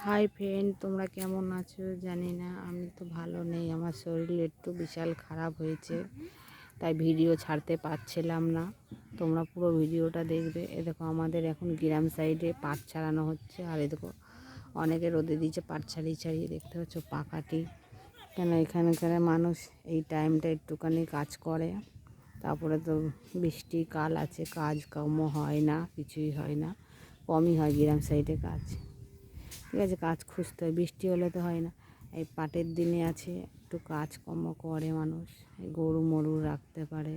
Hi friend, তোমরা কেমন আছো জানি না। আমি তো ভালো নেই, আমার শরীর একটু বিশাল খারাপ হয়েছে, তাই ভিডিও ছাড়তে পারছিলাম না। তোমরা পুরো ভিডিওটা দেখবে। এ দেখো, আমাদের এখন গ্রাম সাইডে পাট ছাড়ানো হচ্ছে। আর এ দেখো, অনেকে রোদে দিয়েছে পাট ছাড়িয়ে ছাড়িয়ে, দেখতে পাচ্ছ পাকাটি। কেন এখানকার মানুষ এই টাইমটা একটুখানি কাজ করে, তারপরে তো বৃষ্টি কাল আছে, কাজ কর্ম হয় না, কিছুই হয় না, কমই হয় গ্রাম সাইডে কাজ। ঠিক আছে, কাজ খুঁজতে হয়, বৃষ্টি হলে তো হয় না। এই পাটের দিনে আছে, একটু কাজকর্ম করে মানুষ, গরু মরু রাখতে পারে,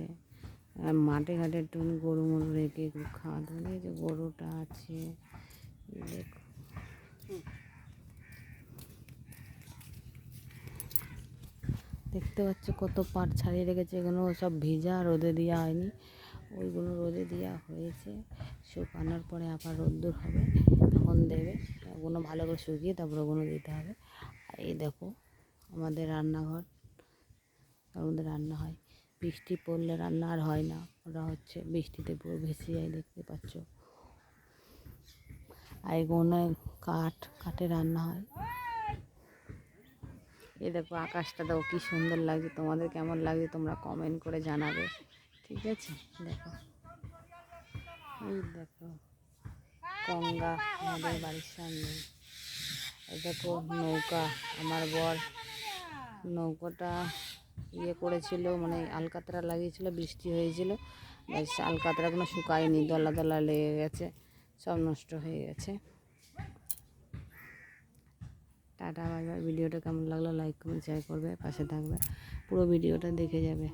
মাঠে ঘাটে একটু গরু মরু রেখে একটু খাওয়াতে পারে। এই যে গরুটা আছে, দেখো দেখতে পাচ্ছ কত পাট ছাড়িয়ে রেখেছে। এগুলো সব ভিজা, রোদে দেওয়া হয়নি, ওইগুলো রোদে দেওয়া হয়েছে। শুকানোর পরে আবার রোদ্দুর হবে, তখন দেবে। ওগুলো ভালো করে শুকিয়ে তারপরে ওগুলো দিতে হবে। আর এই দেখো আমাদের রান্নাঘর, তার মধ্যে রান্না হয়। বৃষ্টি পড়লে রান্না আর হয় না, ওটা হচ্ছে বৃষ্টিতে পুরো ভেসে যায়, দেখতে পাচ্ছ। আর এগুলো কাঠে রান্না হয়। এই দেখো আকাশটা দেখো কি সুন্দর লাগছে, তোমাদের কেমন লাগছে তোমরা কমেন্ট করে জানাবে। ঠিক আছে, দেখো এই দেখো গঙ্গা আমাদের বাড়ির সামনে। এই দেখো নৌকা, আমার বর নৌকাটা করেছিল, মানে আলকাতরা লাগিয়েছিল, বৃষ্টি হয়েছিল, আলকাতরাগুলো শুকায়নি, দলা দলা লেগে গেছে, সব নষ্ট হয়ে গেছে। Tata bye bye. ভিডিওটা কেমন লাগলো লাইক কমেন্ট শেয়ার করবে, পাশে থাকবে, পুরো ভিডিওটা দেখে যাবে।